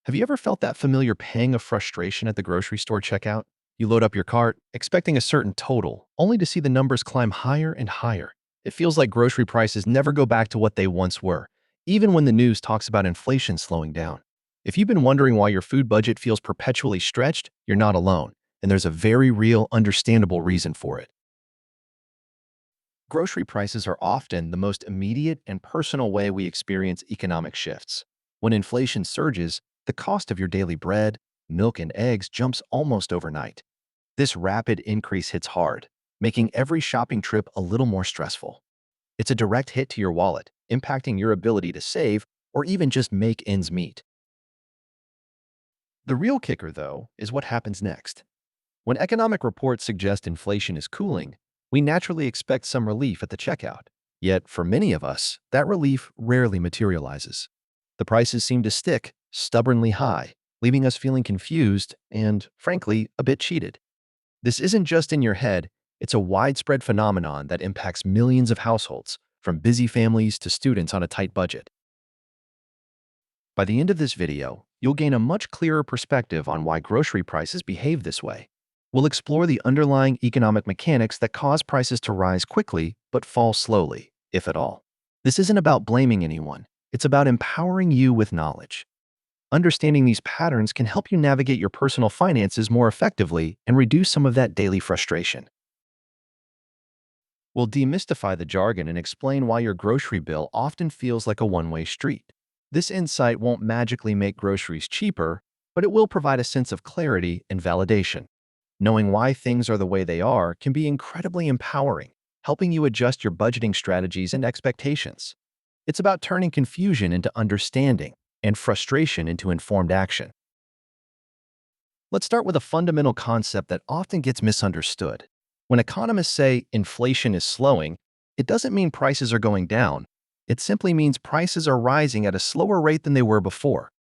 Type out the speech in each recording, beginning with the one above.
Have you ever felt that familiar pang of frustration at the grocery store checkout? You load up your cart, expecting a certain total, only to see the numbers climb higher and higher. It feels like grocery prices never go back to what they once were, even when the news talks about inflation slowing down. If you've been wondering why your food budget feels perpetually stretched, you're not alone, and there's a very real, understandable reason for it. Grocery prices are often the most immediate and personal way we experience economic shifts. When inflation surges, the cost of your daily bread, milk, and eggs jumps almost overnight. This rapid increase hits hard, making every shopping trip a little more stressful. It's a direct hit to your wallet, impacting your ability to save or even just make ends meet. The real kicker, though, is what happens next. When economic reports suggest inflation is cooling, we naturally expect some relief at the checkout. Yet, for many of us, that relief rarely materializes. The prices seem to stick stubbornly high, leaving us feeling confused and, frankly, a bit cheated. This isn't just in your head, it's a widespread phenomenon that impacts millions of households, from busy families to students on a tight budget. By the end of this video, you'll gain a much clearer perspective on why grocery prices behave this way. We'll explore the underlying economic mechanics that cause prices to rise quickly but fall slowly, if at all. This isn't about blaming anyone, it's about empowering you with knowledge. Understanding these patterns can help you navigate your personal finances more effectively and reduce some of that daily frustration. We'll demystify the jargon and explain why your grocery bill often feels like a one-way street. This insight won't magically make groceries cheaper, but it will provide a sense of clarity and validation. Knowing why things are the way they are can be incredibly empowering, helping you adjust your budgeting strategies and expectations. It's about turning confusion into understanding and frustration into informed action. Let's start with a fundamental concept that often gets misunderstood. When economists say inflation is slowing, it doesn't mean prices are going down. It simply means prices are rising at a slower rate than they were before.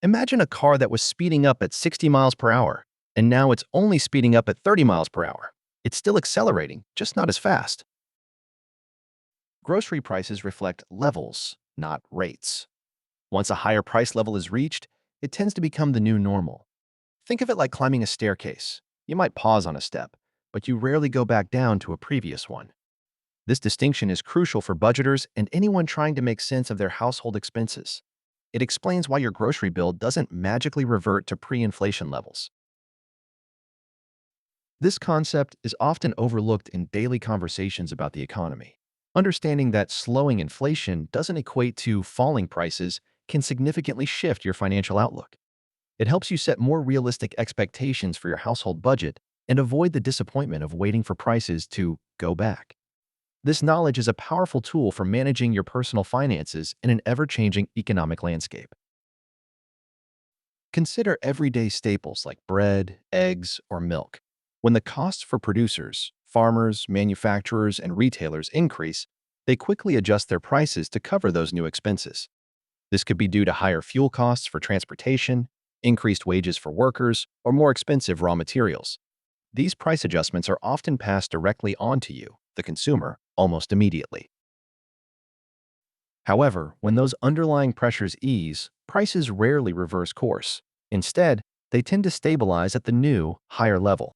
Imagine a car that was speeding up at 60 miles per hour, and now it's only speeding up at 30 miles per hour. It's still accelerating, just not as fast. Grocery prices reflect levels, not rates. Once a higher price level is reached, it tends to become the new normal. Think of it like climbing a staircase. You might pause on a step, but you rarely go back down to a previous one. This distinction is crucial for budgeters and anyone trying to make sense of their household expenses. It explains why your grocery bill doesn't magically revert to pre-inflation levels. This concept is often overlooked in daily conversations about the economy. Understanding that slowing inflation doesn't equate to falling prices can significantly shift your financial outlook. It helps you set more realistic expectations for your household budget and avoid the disappointment of waiting for prices to go back. This knowledge is a powerful tool for managing your personal finances in an ever-changing economic landscape. Consider everyday staples like bread, eggs, or milk. When the costs for producers, farmers, manufacturers, and retailers increase, they quickly adjust their prices to cover those new expenses. This could be due to higher fuel costs for transportation, increased wages for workers, or more expensive raw materials. These price adjustments are often passed directly on to you, the consumer, almost immediately. However, when those underlying pressures ease, prices rarely reverse course. Instead, they tend to stabilize at the new, higher level.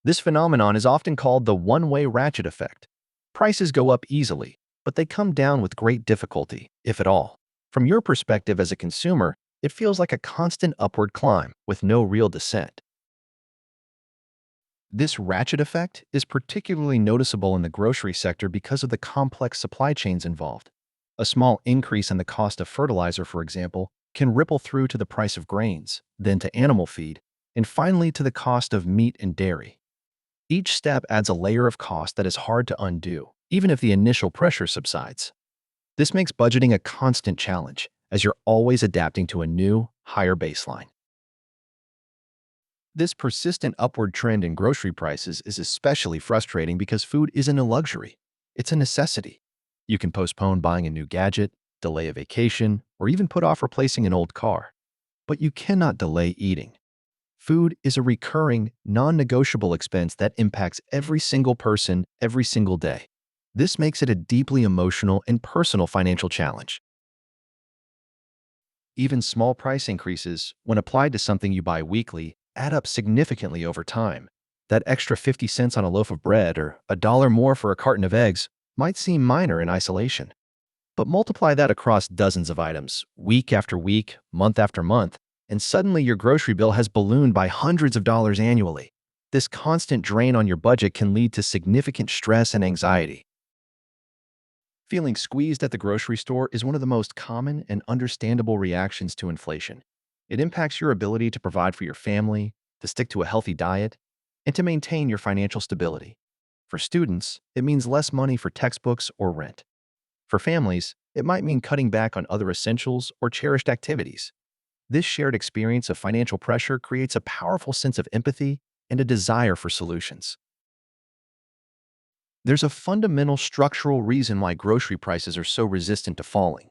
This phenomenon is often called the one-way ratchet effect. Prices go up easily, but they come down with great difficulty, if at all. From your perspective as a consumer, it feels like a constant upward climb with no real descent. This ratchet effect is particularly noticeable in the grocery sector because of the complex supply chains involved. A small increase in the cost of fertilizer, for example, can ripple through to the price of grains, then to animal feed, and finally to the cost of meat and dairy. Each step adds a layer of cost that is hard to undo, even if the initial pressure subsides. This makes budgeting a constant challenge, as you're always adapting to a new, higher baseline. This persistent upward trend in grocery prices is especially frustrating because food isn't a luxury. It's a necessity. You can postpone buying a new gadget, delay a vacation, or even put off replacing an old car. But you cannot delay eating. Food is a recurring, non-negotiable expense that impacts every single person every single day. This makes it a deeply emotional and personal financial challenge. Even small price increases, when applied to something you buy weekly, add up significantly over time. That extra 50 cents on a loaf of bread or a dollar more for a carton of eggs might seem minor in isolation. But multiply that across dozens of items, week after week, month after month, and suddenly your grocery bill has ballooned by hundreds of dollars annually. This constant drain on your budget can lead to significant stress and anxiety. Feeling squeezed at the grocery store is one of the most common and understandable reactions to inflation. It impacts your ability to provide for your family, to stick to a healthy diet, and to maintain your financial stability. For students, it means less money for textbooks or rent. For families, it might mean cutting back on other essentials or cherished activities. This shared experience of financial pressure creates a powerful sense of empathy and a desire for solutions. There's a fundamental structural reason why grocery prices are so resistant to falling.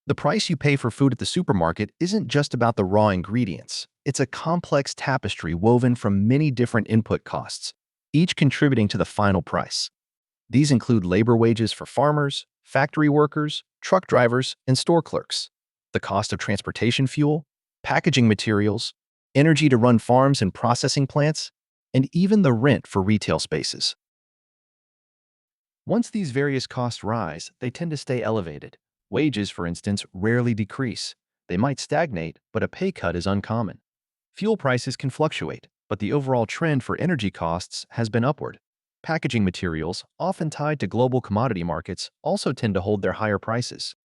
The price you pay for food at the supermarket isn't just about the raw ingredients. It's a complex tapestry woven from many different input costs, each contributing to the final price. These include labor wages for farmers, factory workers, truck drivers, and store clerks, the cost of transportation fuel, packaging materials, energy to run farms and processing plants, and even the rent for retail spaces. Once these various costs rise, they tend to stay elevated. Wages, for instance, rarely decrease. They might stagnate, but a pay cut is uncommon. Fuel prices can fluctuate, but the overall trend for energy costs has been upward. Packaging materials, often tied to global commodity markets, also tend to hold their higher prices.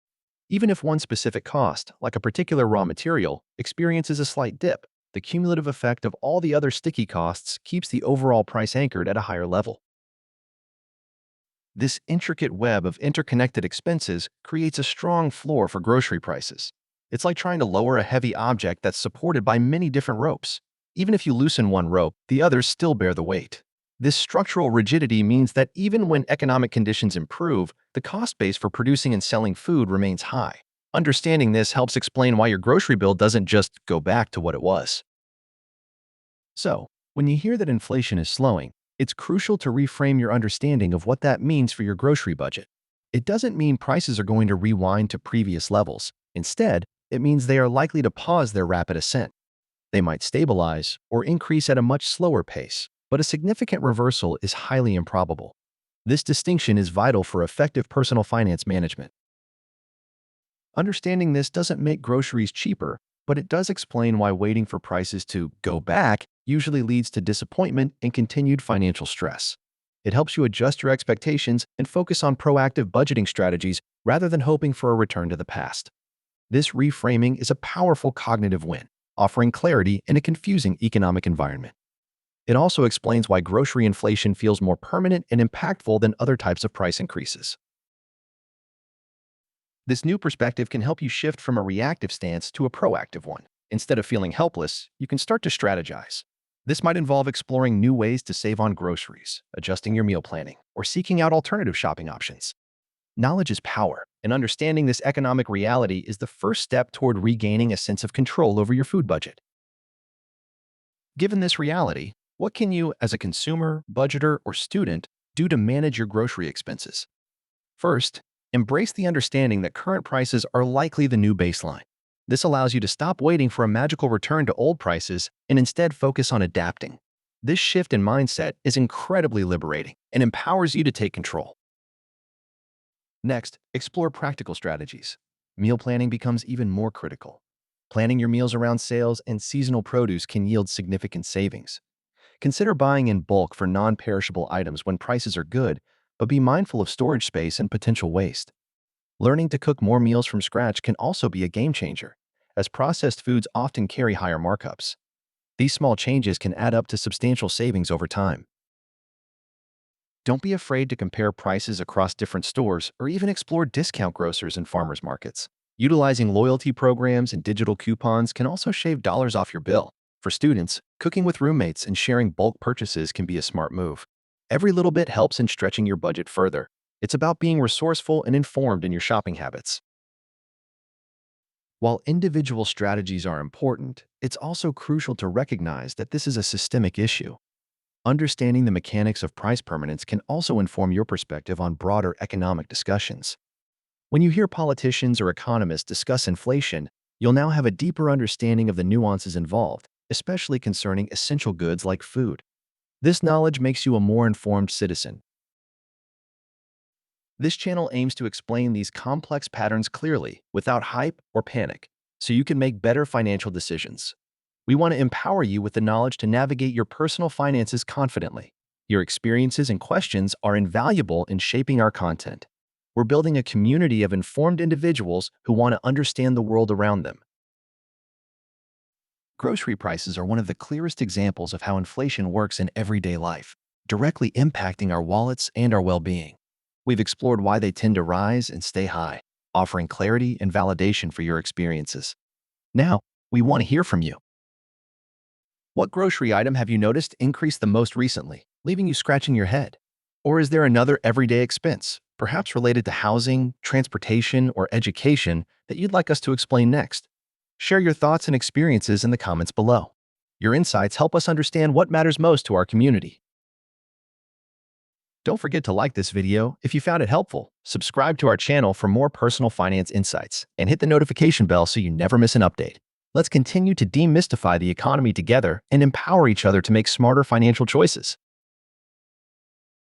Even if one specific cost, like a particular raw material, experiences a slight dip, the cumulative effect of all the other sticky costs keeps the overall price anchored at a higher level. This intricate web of interconnected expenses creates a strong floor for grocery prices. It's like trying to lower a heavy object that's supported by many different ropes. Even if you loosen one rope, the others still bear the weight. This structural rigidity means that even when economic conditions improve, the cost base for producing and selling food remains high. Understanding this helps explain why your grocery bill doesn't just go back to what it was. So, when you hear that inflation is slowing, it's crucial to reframe your understanding of what that means for your grocery budget. It doesn't mean prices are going to rewind to previous levels. Instead, it means they are likely to pause their rapid ascent. They might stabilize or increase at a much slower pace, but a significant reversal is highly improbable. This distinction is vital for effective personal finance management. Understanding this doesn't make groceries cheaper, but it does explain why waiting for prices to go back usually leads to disappointment and continued financial stress. It helps you adjust your expectations and focus on proactive budgeting strategies rather than hoping for a return to the past. This reframing is a powerful cognitive win, offering clarity in a confusing economic environment. It also explains why grocery inflation feels more permanent and impactful than other types of price increases. This new perspective can help you shift from a reactive stance to a proactive one. Instead of feeling helpless, you can start to strategize. This might involve exploring new ways to save on groceries, adjusting your meal planning, or seeking out alternative shopping options. Knowledge is power, and understanding this economic reality is the first step toward regaining a sense of control over your food budget. Given this reality, what can you, as a consumer, budgeter, or student, do to manage your grocery expenses? First, embrace the understanding that current prices are likely the new baseline. This allows you to stop waiting for a magical return to old prices and instead focus on adapting. This shift in mindset is incredibly liberating and empowers you to take control. Next, explore practical strategies. Meal planning becomes even more critical. Planning your meals around sales and seasonal produce can yield significant savings. Consider buying in bulk for non-perishable items when prices are good, but be mindful of storage space and potential waste. Learning to cook more meals from scratch can also be a game changer, as processed foods often carry higher markups. These small changes can add up to substantial savings over time. Don't be afraid to compare prices across different stores or even explore discount grocers and farmers markets. Utilizing loyalty programs and digital coupons can also shave dollars off your bill. For students, cooking with roommates and sharing bulk purchases can be a smart move. Every little bit helps in stretching your budget further. It's about being resourceful and informed in your shopping habits. While individual strategies are important, it's also crucial to recognize that this is a systemic issue. Understanding the mechanics of price permanence can also inform your perspective on broader economic discussions. When you hear politicians or economists discuss inflation, You'll now have a deeper understanding of the nuances involved, especially concerning essential goods like food. This knowledge makes you a more informed citizen. This channel aims to explain these complex patterns clearly, without hype or panic, so you can make better financial decisions. We want to empower you with the knowledge to navigate your personal finances confidently. Your experiences and questions are invaluable in shaping our content. We're building a community of informed individuals who want to understand the world around them. Grocery prices are one of the clearest examples of how inflation works in everyday life, directly impacting our wallets and our well-being. We've explored why they tend to rise and stay high, offering clarity and validation for your experiences. Now, we want to hear from you. What grocery item have you noticed increase the most recently, leaving you scratching your head? Or is there another everyday expense, perhaps related to housing, transportation, or education, that you'd like us to explain next? Share your thoughts and experiences in the comments below. Your insights help us understand what matters most to our community. Don't forget to like this video if you found it helpful, subscribe to our channel for more personal finance insights, and hit the notification bell so you never miss an update. Let's continue to demystify the economy together and empower each other to make smarter financial choices.